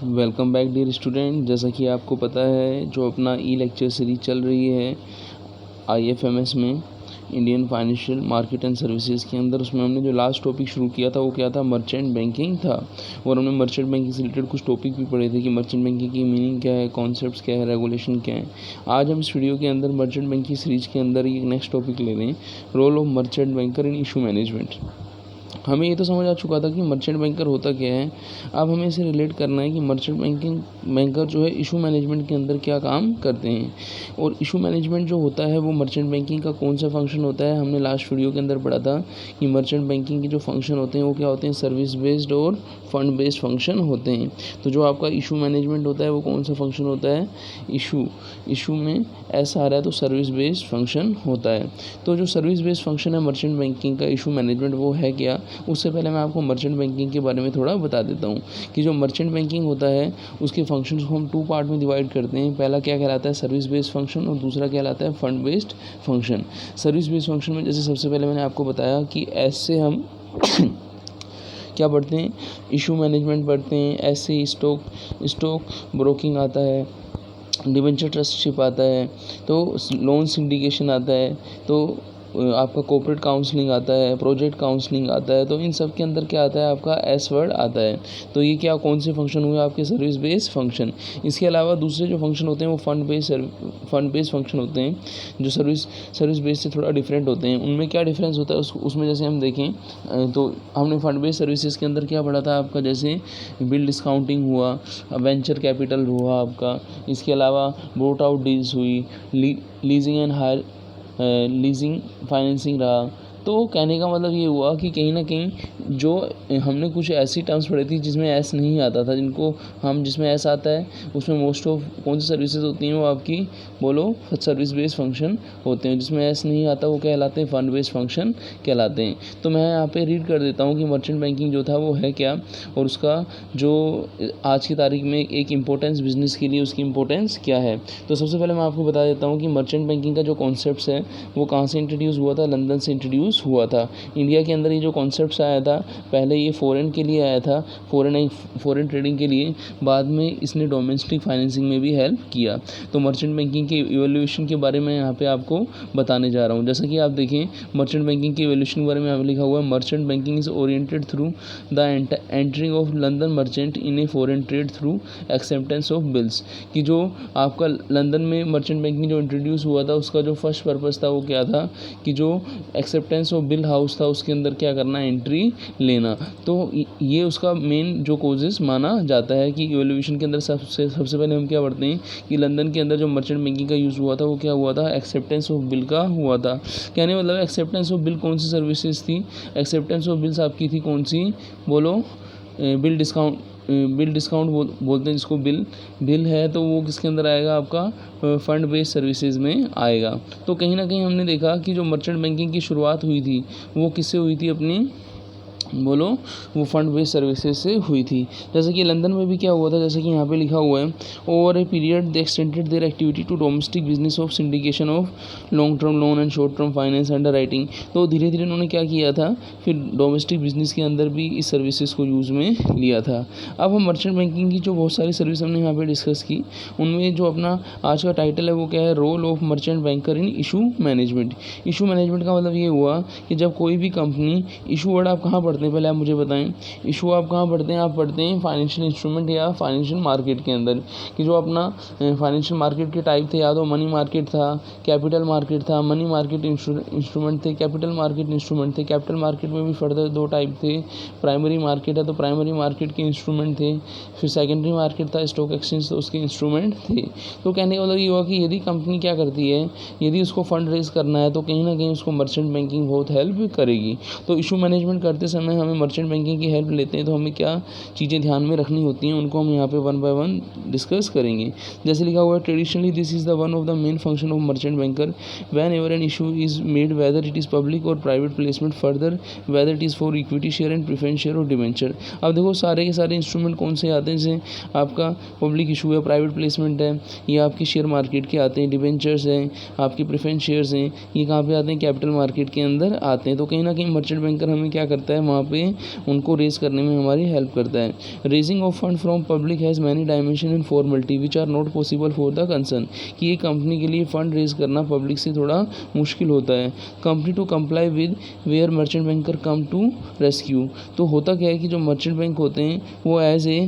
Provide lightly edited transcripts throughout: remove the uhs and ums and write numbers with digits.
Welcome back dear student. जैसा कि आपको पता है जो अपना ई लेक्चर सीरीज चल रही है IFMS में, Indian financial market and services के अंदर, उसमें हमने जो लास्ट टॉपिक शुरू किया था वो क्या था, मर्चेंट बैंकिंग था। और हमने मर्चेंट बैंकिंग से रिलेटेड कुछ टॉपिक भी पढ़े थे कि मर्चेंट बैंकिंग की मीनिंग क्या है, कॉन्सेप्ट्स क्या है, रेगुलेशन क्या है। आज हम इस वीडियो के अंदर मर्चेंट बैंकिंग सीरीज के अंदर एक नेक्स्ट टॉपिक ले रहे हैं, role of merchant banker in issue management. हमें ये तो समझ आ चुका था कि मर्चेंट बैंकर होता क्या है। अब हमें इसे रिलेट करना है कि मर्चेंट बैंकर जो है इशू मैनेजमेंट के अंदर क्या काम करते हैं, और इशू मैनेजमेंट जो होता है वो मर्चेंट बैंकिंग का कौन सा फंक्शन होता है। हमने लास्ट वीडियो के अंदर पढ़ा था कि मर्चेंट बैंकिंग के जो फंक्शन होते हैं वो क्या होते हैं, सर्विस बेस्ड और फंड बेस्ड फंक्शन होते हैं। तो जो आपका इशू मैनेजमेंट होता है वो कौन सा फंक्शन होता है, इशू में ऐसा आ रहा है तो सर्विस बेस्ड फंक्शन होता है। तो जो सर्विस बेस्ड फंक्शन है मर्चेंट बैंकिंग का इशू मैनेजमेंट, वो है क्या। उससे पहले मैं आपको मर्चेंट बैंकिंग के बारे में थोड़ा बता देता हूँ कि जो मर्चेंट बैंकिंग होता है उसके फंक्शंस को हम 2 पार्ट में डिवाइड करते हैं। पहला क्या कहलाता है, सर्विस बेस्ड फंक्शन, और दूसरा कहलाता है fund based function. Service based function में जैसे सबसे पहले मैंने आपको बताया कि एस से हम क्या पढ़ते हैं, इशू मैनेजमेंट पढ़ते हैं। ऐसे स्टॉक ब्रोकिंग आता है, डिबेंचर ट्रस्टशिप आता है, तो लोन सिंडिकेशन आता है, तो आपका कॉर्पोरेट काउंसलिंग आता है, प्रोजेक्ट काउंसलिंग आता है। तो इन सब के अंदर क्या आता है, आपका एस वर्ड आता है। तो ये क्या कौन से फंक्शन हुए आपके, सर्विस बेस्ड फंक्शन। इसके अलावा दूसरे जो फंक्शन होते हैं वो फंड बेस्ड फंक्शन होते हैं, जो सर्विस बेस्ड से थोड़ा डिफरेंट होते हैं। उनमें क्या डिफरेंस होता है उसमें जैसे हम देखें तो हमने फंड बेस्ड सर्विसेज के अंदर क्या पढ़ा था आपका, जैसे बिल डिस्काउंटिंग हुआ, वेंचर कैपिटल हुआ आपका, इसके अलावा ब्रोट आउट डील्स हुई, leasing and hire leasing financing रहा। तो कहने का मतलब ये हुआ कि कहीं ना कहीं जो हमने कुछ ऐसी टर्म्स पढ़ी थी जिसमें एस नहीं आता था, जिसमें एस आता है उसमें मोस्ट ऑफ कौन सी सर्विसेज होती हैं वो आपकी, बोलो, सर्विस बेस्ड फंक्शन होते हैं। जिसमें एस नहीं आता वो कहलाते हैं फंड बेस्ड फंक्शन कहलाते हैं। तो मैं यहाँ पे रीड कर देता हूँ कि मर्चेंट बैंकिंग जो था वो है क्या, और उसका जो आज की तारीख में एक इम्पोर्टेंस बिजनेस के लिए उसकी इम्पोर्टेंस क्या है। तो सबसे पहले मैं आपको बता देता हूँ कि मर्चेंट बैंकिंग का जो कॉन्सेप्ट है वो कहाँ से इंट्रोड्यूस हुआ था, लंदन से इंट्रोड्यूस हुआ था। इंडिया के अंदर ये जो कॉन्सेप्ट आया था पहले ये फॉरेन के लिए आया था, फॉरेन ट्रेडिंग के लिए। बाद में इसने डोमेस्टिक फाइनेंसिंग में भी हेल्प किया। तो मर्चेंट बैंकिंग के इवोल्यूशन के बारे में यहाँ पे आपको बताने जा रहा हूँ। जैसा कि आप देखें मर्चेंट बैंकिंग के इवोल्यूशन के बारे में यहाँ पे लिखा हुआ है, merchant banking is oriented through the entering of London merchant in a foreign trade through acceptance of bills. कि जो आपका लंदन में मर्चेंट बैंकिंग जो इंट्रोड्यूस हुआ था उसका जो फर्स्ट पर्पस था वो क्या था कि जो एक्सेप्टेंस ऑफ बिल हाउस था उसके अंदर क्या करना, एंट्री लेना। तो ये उसका मेन जो कोजेस माना जाता है कि इवोल्यूशन के अंदर सबसे पहले हम क्या पढ़ते हैं कि लंदन के अंदर जो मर्चेंट बैंकिंग का यूज़ हुआ था वो क्या हुआ था, एक्सेप्टेंस ऑफ बिल का हुआ था। कहने मतलब एक्सेप्टेंस ऑफ बिल कौन सी सर्विसेज थी, एक्सेप्टेंस ऑफ बिल्स आपकी थी कौन सी, बोलो, बिल डिस्काउंट बोलते हैं जिसको। बिल है तो वो किसके अंदर आएगा, आपका फंड बेस्ड सर्विसेज में आएगा। तो कहीं ना कहीं हमने देखा कि जो मर्चेंट बैंकिंग की शुरुआत हुई थी वो किससे हुई थी अपनी, बोलो, वो फंड बेस्ड सर्विसेज से हुई थी। जैसे कि लंदन में भी क्या हुआ था, जैसे कि यहाँ पे लिखा हुआ है, over a period they extended their activity to domestic business of syndication of long term loan and short term finance underwriting. तो धीरे धीरे उन्होंने क्या किया था, फिर डोमेस्टिक बिजनेस के अंदर भी इस सर्विसेज को यूज़ में लिया था। अब हम मर्चेंट बैंकिंग की जो बहुत सारी सर्विस हमने यहाँ पर डिस्कस की, उनमें जो अपना आज का टाइटल है वो क्या है, role of merchant banker in issue management. Issue management का मतलब ये हुआ कि जब कोई भी कंपनी, इशू वर्ड आप कहाँ पढ़ते हैं पहले आप मुझे बताएं, इशू आप कहाँ पढ़ते हैं, आप पढ़ते हैं फाइनेंशियल इंस्ट्रूमेंट या फाइनेंशियल मार्केट के अंदर। कि जो अपना फाइनेंशियल मार्केट के टाइप थे, या तो मनी मार्केट था, कैपिटल मार्केट था, मनी मार्केट इंस्ट्रूमेंट थे, कैपिटल मार्केट इंस्ट्रूमेंट थे। कैपिटल मार्केट में भी फर्दर 2 टाइप थे, प्राइमरी मार्केट है तो प्राइमरी मार्केट के इंस्ट्रूमेंट थे, फिर सेकेंडरी मार्केट था स्टॉक एक्सचेंज तो उसके इंस्ट्रूमेंट थे। तो कहने का मतलब ये हुआ कि यदि कंपनी क्या करती है, यदि उसको फंड रेज करना है तो कहीं ना कहीं उसको मर्चेंट बैंकिंग बहुत हेल्प करेगी। तो इशू मैनेजमेंट करते समय हमें मर्चेंट बैंकिंग की हेल्प लेते हैं तो हमें क्या चीज़ें ध्यान में रखनी होती हैं, उनको हम यहाँ पे 1 बाय 1 डिस्कस करेंगे। जैसे लिखा हुआ है, traditionally this is the one of the main function of merchant banker whenever an issue is made whether it is public और private placement, further whether it is for equity share and preference share और debenture. अब देखो सारे के सारे instrument कौन से आते हैं, जैसे आपका पब्लिक इशू है, प्राइवेट प्लेसमेंट है, ये आपके शेयर मार्केट के आते हैं, डिवेंचर्स हैं, आपके प्रेफरेंस शेयर्स हैं, ये कहाँ पे आते हैं, कैपिटल मार्केट के अंदर आते हैं। तो कहीं ना कहीं मर्चेंट बैंकर हमें क्या करता है, वहाँ पे उनको रेज़ करने में हमारी हेल्प करता है। Raising of fund from public has many dimension and formality which are not possible for the concern, कि एक कंपनी के लिए फ़ंड रेज़ करना पब्लिक से थोड़ा मुश्किल होता है। Company to comply with where merchant banker come to rescue, तो होता क्या है कि जो मर्चेंट बैंक होते हैं वो एज ए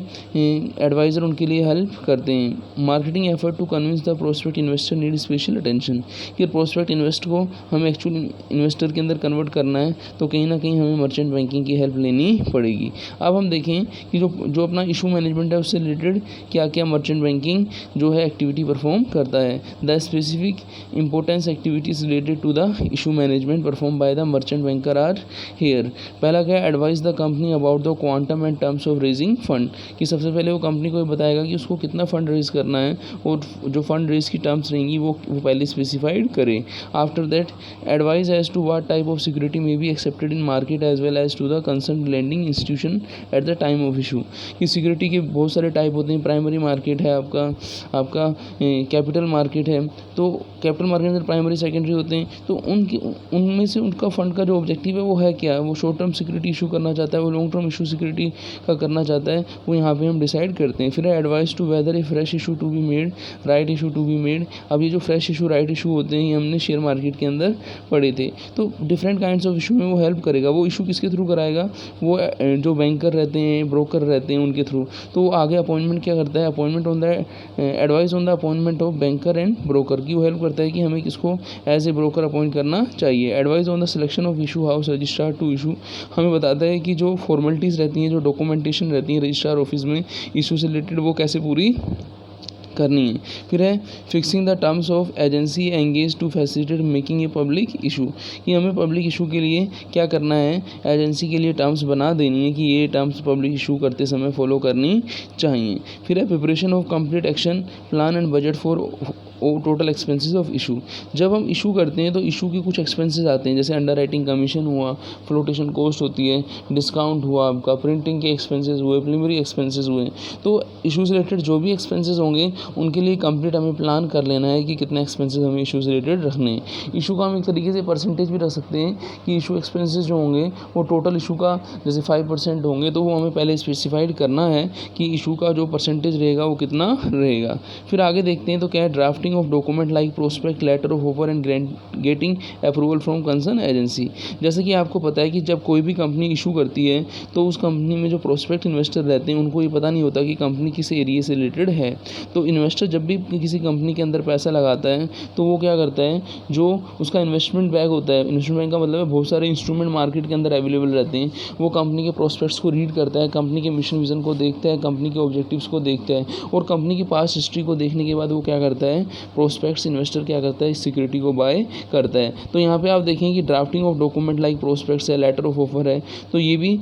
एडवाइज़र उनके लिए हेल्प करते हैं। Marketing effort to convince the prospect investor need special attention, कि प्रोस्पेक्ट इन्वेस्ट को हमें एक्चुअल इन्वेस्टर के अंदर कन्वर्ट करना है तो कहीं ना कहीं हमें मर्चेंट बैंकिंग की हेल्प लेनी पड़ेगी। अब हम देखें कि जो अपना इशू मैनेजमेंट है उससे रिलेटेड क्या क्या मर्चेंट बैंकिंग जो है एक्टिविटी परफॉर्म करता है। The specific importance activities related to the issue management perform by the merchant banker are here. पहला क्या है, advise the company about the quantum and terms of raising fund, कि सबसे पहले वो कंपनी को बताएगा कि उसको कितना फंड रेज करना है और जो फंड रेज की टर्म्स रहेंगी वो पहले स्पेसिफाइड करे। After that advise as to what type of security may be accepted in market as well as to the concern lending institution at the time of issue, कि security के बहुत सारे type होते हैं। प्राइमरी मार्केट है आपका capital market है, तो कैपिटल मार्केट में प्राइमरी सेकेंडरी होते हैं, तो उनमें से उनका फंड का जो ऑब्जेक्टिव है वो है क्या, वो शॉर्ट टर्म सिक्योरिटी इशू करना चाहता है, वो लॉन्ग टर्म इशू सिक्योरिटी का करना चाहता है, वो यहाँ पे हम डिसाइड करते हैं। फिर advice to whether a fresh issue to be made, right issue to be made. अब ये जो फ्रेश इशू राइट इशू होते हैं ये हमने शेयर मार्केट के अंदर पढ़े थे, तो डिफरेंट काइंड्स ऑफ इशू में वो हेल्प करेगा। वो इशू किसके थ्रू कराएगा, वो जो बैंकर रहते हैं, ब्रोकर रहते हैं, उनके थ्रू। तो वो आगे अपॉइंटमेंट क्या करता है, appointment on the advice on the appointment of banker and broker, की वो हेल्प करता है कि हमें किसको एज ए ब्रोकर अपॉइंट करना चाहिए। Advice on the selection of issue house registrar to issue, हमें बताता है कि जो फॉर्मेलिटीज़ रहती हैं, जो डॉक्यूमेंटेशन रहती है रजिस्ट्रार ऑफिस में इशू से रिलेटेड, वो कैसे पूरी करनी है। फिर है fixing the terms of agency engage to facilitate making a public issue, कि हमें पब्लिक इशू के लिए क्या करना है, एजेंसी के लिए टर्म्स बना देनी है कि ये टर्म्स पब्लिक इशू करते समय फॉलो करनी चाहिए। फिर है preparation of complete action plan and budget for total expenses of issue, जब हम इशू करते हैं तो इशू के कुछ एक्सपेंसेस आते हैं, जैसे अंडर राइटिंग कमीशन हुआ, फ्लोटेशन कॉस्ट होती है, डिस्काउंट हुआ, आपका प्रिंटिंग के एक्सपेंसेस हुए, प्रीलिमिनरी एक्सपेंसेस हुए। तो इशू से रिलेटेड जो भी एक्सपेंसेस होंगे उनके लिए कंप्लीट हमें प्लान कर लेना है कि कितने एक्सपेंसेस हमें इशू से रिलेटेड रखने हैं। इशू का हम एक तरीके से परसेंटेज भी रख सकते हैं कि इशू एक्सपेंसेस जो होंगे वो टोटल इशू का जैसे 5% होंगे, तो वो हमें पहले स्पेसिफाइड करना है कि इशू का जो परसेंटेज रहेगा वो कितना रहेगा। फिर आगे देखते हैं तो क्या है, drafting of document like prospect, letter of offer and getting approval from concern agency. जैसे कि आपको पता है कि जब कोई भी कंपनी इशू करती है तो उस कंपनी में जो प्रोस्पेक्ट इन्वेस्टर रहते हैं उनको ये पता नहीं होता कि कंपनी किस एरिया से रिलेटेड है। तो इन्वेस्टर जब भी किसी कंपनी के अंदर पैसा लगाता है तो वो क्या करता है, जो उसका इन्वेस्टमेंट बैग होता है, इन्वेस्टमेंट बैंक का मतलब है बहुत सारे इंस्ट्रूमेंट मार्केट के अंदर अवेलेबल रहते हैं, वो कंपनी के प्रोस्पेक्ट्स को रीड करता है, कंपनी के मिशन विजन को देखता है, कंपनी के ऑब्जेक्टिव्स को देखता है, और कंपनी की पास्ट हिस्ट्री को देखने के बाद वो क्या करता है, प्रोस्पेक्ट्स इन्वेस्टर क्या करता है, इस सिक्योरिटी को बाय करता है। तो यहाँ पे आप देखें कि drafting of document like prospects है, लेटर ऑफ ऑफर है, तो ये भी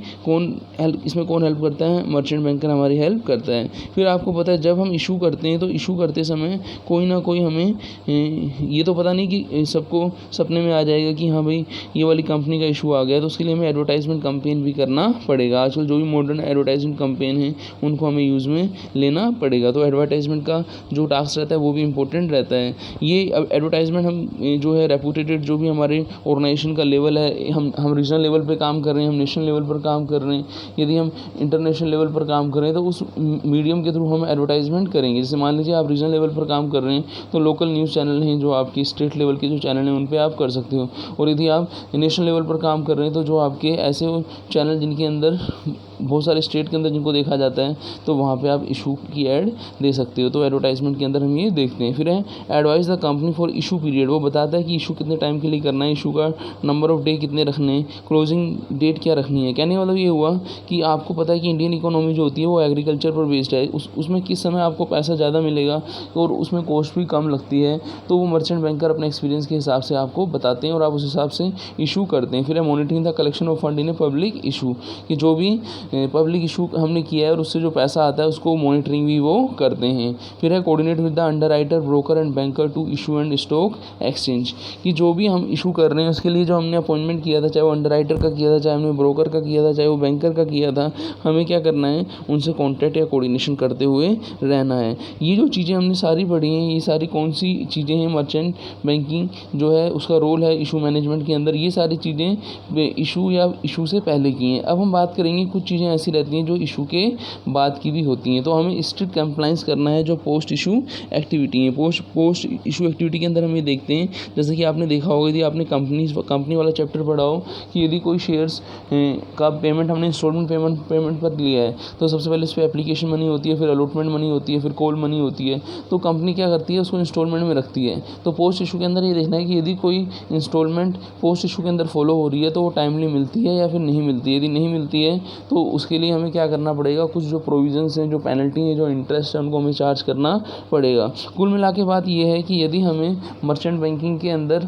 इसमें कौन हेल्प करता है, मर्चेंट बैंकर हमारी हेल्प करता है। फिर आपको पता है जब हम इशू करते हैं तो इशू करते समय कोई ना कोई हमें ये तो पता नहीं कि सबको सपने में आ जाएगा कि हाँ भाई ये वाली कंपनी का इशू आ गया, तो उसके लिए हमें एडवर्टाइजमेंट कैंपेन भी करना पड़ेगा। आजकल जो भी मॉडर्न एडवर्टाइजमेंट कैंपेन है उनको हमें यूज़ में लेना पड़ेगा। तो एडवर्टाइजमेंट का जो टास्क रहता है वो भी इंपॉर्टेंट रहता है। ये अब एडवर्टाइजमेंट हम जो है रेपुटेटेड जो भी हमारे ऑर्गेनाइजेशन का लेवल है, हम रीजनल लेवल पे काम कर रहे हैं, हम नेशनल लेवल पर काम कर रहे हैं, यदि हम इंटरनेशनल लेवल पर काम कर रहे हैं तो उस मीडियम के थ्रू हम एडवर्टाइजमेंट करेंगे। जैसे मान लीजिए आप रीजनल लेवल पर काम कर रहे हैं तो लोकल न्यूज़ चैनल हैं जो आपकी स्टेट लेवल के जो चैनल हैं उन पे आप कर सकते हो, और यदि आप नेशनल लेवल पर काम कर रहे हैं तो जो आपके ऐसे चैनल जिनके अंदर बहुत सारे स्टेट के अंदर जिनको देखा जाता है तो वहाँ पे आप इशू की ऐड दे सकते हो। तो एडवर्टाइजमेंट के अंदर हम ये देखते हैं। फिर है advice the company for issue period, वो बताता है कि इशू कितने टाइम के लिए करना है, इशू का नंबर ऑफ डे कितने रखने हैं, क्लोजिंग डेट क्या रखनी है। कहने वाला ये हुआ कि आपको पता है कि इंडियन इकोनॉमी जो होती है वो एग्रीकल्चर पर बेस्ड है, उसमें किस समय आपको पैसा ज़्यादा मिलेगा और उसमें कॉस्ट भी कम लगती है, तो वो मर्चेंट बैंकर अपने एक्सपीरियंस के हिसाब से आपको बताते हैं और आप उस हिसाब से इशू करते हैं। फिर है monitoring the collection of fund in A public issue, कि जो भी पब्लिक इशू हमने किया है और उससे जो पैसा आता है उसको मॉनिटरिंग भी वो करते हैं। फिर है coordinate with the underwriter, broker and banker to issue and stock exchange, कि जो भी हम इशू कर रहे हैं उसके लिए जो हमने अपॉइंटमेंट किया था, चाहे वो अंडरराइटर का किया था, चाहे हमने ब्रोकर का किया था, चाहे वो बैंकर का किया था, हमें क्या करना है, उनसे कॉन्टैक्ट या कोऑर्डिनेशन करते हुए रहना है। ये जो चीज़ें हमने सारी पढ़ी हैं, ये सारी कौन सी चीज़ें हैं, मर्चेंट बैंकिंग जो है उसका रोल है इशू मैनेजमेंट के अंदर, ये सारी चीज़ें इशू या इशू से पहले की हैं। अब हम बात करेंगे कुछ चीज़ें ऐसी रहती हैं जो इशू के बाद की भी होती हैं, तो हमें स्ट्रिक्ट कंप्लाइंस करना है जो पोस्ट इशू एक्टिविटी है। पोस्ट इशू एक्टिविटी के अंदर हम ये देखते हैं, जैसे कि आपने देखा होगा, यदि आपने कंपनी वाला चैप्टर पढ़ा हो, कि यदि कोई शेयर्स का पेमेंट हमने इंस्टॉलमेंट पेमेंट पर लिया है, तो सबसे पहले इस पर एप्लीकेशन मनी होती है, फिर अलॉटमेंट मनी होती है, फिर कॉल मनी होती है। तो कंपनी क्या करती है, उसको इंस्टॉलमेंट में रखती है। तो पोस्ट इशू के अंदर ये देखना है कि यदि कोई इंस्टॉलमेंट पोस्ट इशू के अंदर फॉलो हो रही है तो वो टाइमली मिलती है या फिर नहीं मिलती है। यदि नहीं मिलती है तो उसके लिए हमें क्या करना पड़ेगा, कुछ जो प्रोविजंस हैं, जो पेनल्टी है, जो इंटरेस्ट है, उनको हमें चार्ज करना पड़ेगा। कुल मिला के बात ये है कि यदि हमें मर्चेंट बैंकिंग के अंदर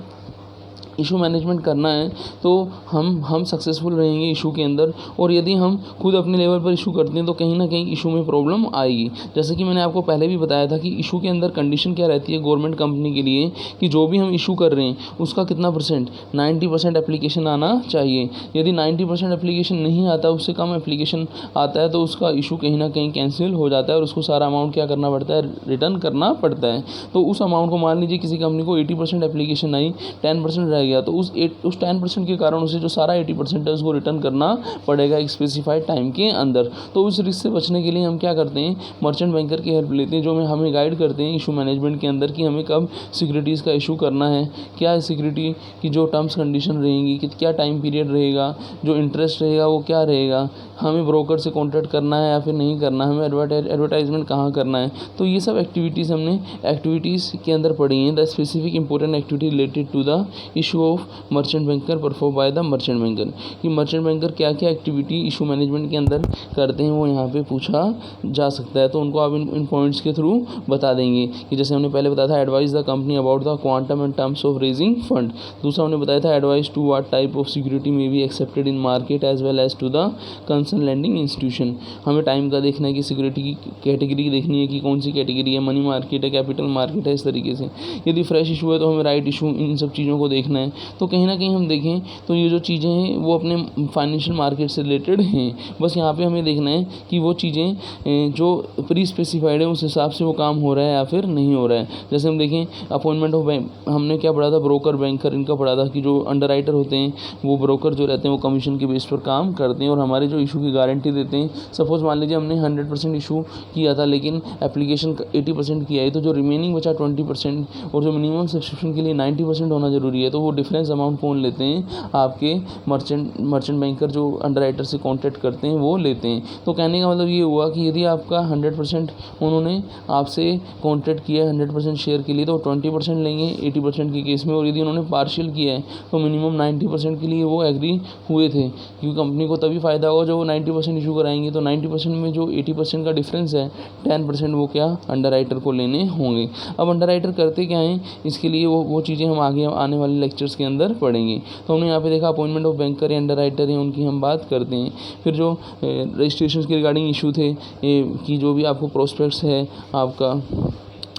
इशू मैनेजमेंट करना है तो हम सक्सेसफुल रहेंगे इशू के अंदर। और यदि हम खुद अपने लेवल पर इशू करते हैं तो कहीं ना कहीं इशू में प्रॉब्लम आएगी। जैसे कि मैंने आपको पहले भी बताया था कि इशू के अंदर कंडीशन क्या रहती है गवर्नमेंट कंपनी के लिए, कि जो भी हम इशू कर रहे हैं उसका कितना परसेंट, 90% एप्लीकेशन आना चाहिए। यदि 90% एप्लीकेशन नहीं आता, उससे कम एप्लीकेशन आता है, तो उसका इशू कहीं ना कहीं कैंसिल हो जाता है और उसको सारा अमाउंट क्या करना पड़ता है, रिटर्न करना पड़ता है। तो उस अमाउंट को, मान लीजिए किसी कंपनी को 80% एप्लीकेशन आई, 10% रह गया, तो उस 10% के कारण उसे जो सारा 80% है उसको रिटर्न करना पड़ेगा एक स्पेसिफाइड टाइम के अंदर। तो उस रिस्क से बचने के लिए हम क्या करते हैं, मर्चेंट बैंकर की हेल्प लेते हैं, जो हमें गाइड करते हैं इशू मैनेजमेंट के अंदर, कि हमें कब सिक्योरिटीज़ का इशू करना है, क्या सिक्योरिटी की जो टर्म्स कंडीशन रहेंगी, कि क्या टाइम पीरियड रहेगा, जो इंटरेस्ट रहेगा वो क्या रहेगा, हमें ब्रोकर से कॉन्टैक्ट करना है या फिर नहीं करना, हमें एडवर्टाइजमेंट कहाँ करना है। तो ये सब एक्टिविटीज़ हमने एक्टिविटीज़ के अंदर पढ़ी हैं। The specific important activity related to the issue of merchant banker perform by the merchant banker, कि मर्चेंट बैंकर क्या क्या एक्टिविटी इशू मैनेजमेंट के अंदर करते हैं वो यहाँ पे पूछा जा सकता है। तो उनको आप इन पॉइंट्स के थ्रू बता देंगे, कि जैसे हमने पहले बताया था, advice the company about the quantum and terms of raising fund. दूसरा हमने बताया था, advice to what type of security may be accepted in market as well as to the concern landing institution. हमें टाइम का देखना है कि security की कैटेगरी देखनी है कि कौन सी कैटेगरी है, मनी मार्केट है, कैपिटल मार्केट है, इस तरीके से। यदि फ्रेश इशू है तो हमें राइट इशू, इन सब चीज़ों को देखना है। तो कहीं ना कहीं हम देखें तो ये जो चीज़ें हैं वो अपने फाइनेंशियल मार्केट से रिलेटेड हैं। बस यहाँ पे हमें देखना है कि वो चीज़ें जो प्री स्पेसिफाइड है उस हिसाब से वो काम हो रहा है या फिर नहीं हो रहा है। जैसे हम देखें अपॉइंटमेंट ऑफ बैंक, हमने क्या पढ़ा था, ब्रोकर बैंकर, इनका पढ़ा था कि जो अंडरराइटर होते हैं वो ब्रोकर जो रहते हैं वो कमीशन के बेस पर काम करते हैं और हमारे जो इशू की गारंटी देते हैं। सपोज मान लीजिए हमने 100% इशू किया था लेकिन एप्लीकेशन 80% किया है, तो जो रिमेनिंग बचा 20% और जो मिनिमम सब्सक्रिप्शन के लिए 90% होना जरूरी है, तो वो डिफरेंस अमाउंट कौन लेते हैं, आपके मर्चेंट बैंकर जो अंडरराइटर से कॉन्टैक्ट करते हैं वो लेते हैं। तो कहने का मतलब ये हुआ कि यदि आपका 100% उन्होंने आपसे कॉन्टैक्ट किया है 100% शेयर के लिए, तो 20% लेंगे 80% के केस में। और यदि उन्होंने पार्शियल किया है तो मिनिमम 90% के लिए वो एग्री हुए थे, क्योंकि कंपनी को तभी फ़ायदा होगा जब वो 90% इशू कराएंगे। तो 90% में जो 80% का डिफरेंस है, 10% वो क्या अंडरराइटर को लेने होंगे। अब अंडरराइटर करते क्या हैं, इसके लिए वो चीज़ें हम आगे आने वाले लेक्चर्स के अंदर पढ़ेंगे। तो हमने यहाँ पे देखा अपॉइंटमेंट ऑफ बैंकर या अंडरराइटर हैं, उनकी हम बात करते हैं। फिर जो रजिस्ट्रेशन के रिगार्डिंग इशू थे, कि जो भी आपको प्रोस्पेक्ट्स है, आपका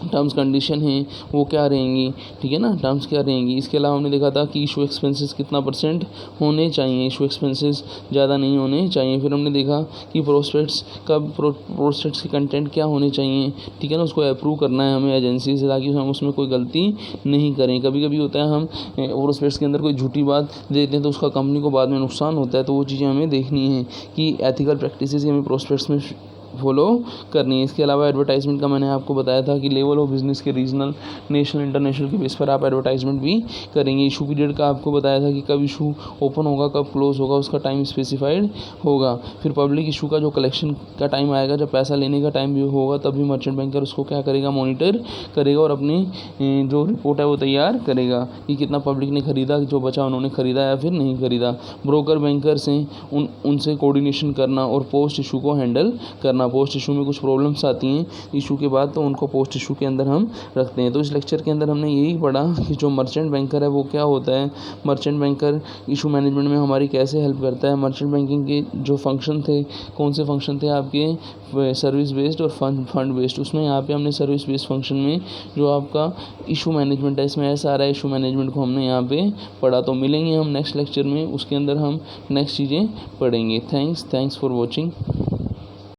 टर्म्स कंडीशन है वो क्या रहेंगी, ठीक है ना, टर्म्स क्या रहेंगी। इसके अलावा हमने देखा था कि इशू एक्सपेंसेस कितना % होने चाहिए, इशू एक्सपेंसेस ज़्यादा नहीं होने चाहिए। फिर हमने देखा कि प्रोस्पेक्ट्स के कंटेंट क्या होने चाहिए, ठीक है ना, उसको अप्रूव करना है हमें एजेंसी से, ताकि हम उसमें कोई गलती नहीं करें। कभी कभी होता है हम प्रोस्पेक्ट्स के अंदर कोई झूठी बात देते हैं तो उसका कंपनी को बाद में नुकसान होता है, तो वो चीज़ें हमें देखनी है कि एथिकल प्रैक्टिसेस हमें प्रोस्पेक्ट्स में फॉलो करनी है। इसके अलावा एडवर्टाइजमेंट का मैंने आपको बताया था कि लेवल ऑफ बिजनेस के रीजनल, नेशनल, इंटरनेशनल के बेस पर आप एडवर्टाइजमेंट भी करेंगे। इशू पीरियड का आपको बताया था कि कब इशू ओपन होगा, कब क्लोज होगा, उसका टाइम स्पेसिफाइड होगा। फिर पब्लिक इशू का जो कलेक्शन का टाइम आएगा, जब पैसा लेने का टाइम भी होगा, तब भी मर्चेंट बैंकर उसको क्या करेगा, मॉनिटर करेगा और अपनी जो रिपोर्ट है वो तैयार करेगा कि कितना पब्लिक ने खरीदा, जो बचा उन्होंने खरीदा या फिर नहीं खरीदा। ब्रोकर बैंकर से उनसे कोऑर्डिनेशन करना और पोस्ट इशू को हैंडल करना पोस्ट इशू में कुछ प्रॉब्लम्स आती हैं इशू के बाद, तो उनको पोस्ट इशू के अंदर हम रखते हैं। तो इस लेक्चर के अंदर हमने यही पढ़ा कि जो मर्चेंट बैंकर है वो क्या होता है, मर्चेंट बैंकर इशू मैनेजमेंट में हमारी कैसे हेल्प करता है, मर्चेंट बैंकिंग के जो फंक्शन थे, कौन से फंक्शन थे आपके सर्विस बेस्ड और फंड बेस्ड। उसमें यहाँ पे हमने सर्विस बेस्ड फंक्शन में जो आपका इशू मैनेजमेंट है, इसमें ऐसा आ रहा है इशू मैनेजमेंट को हमने यहाँ पे पढ़ा। तो मिलेंगे हम नेक्स्ट लेक्चर में, उसके अंदर हम नेक्स्ट चीज़ें पढ़ेंगे। Thanks for watching.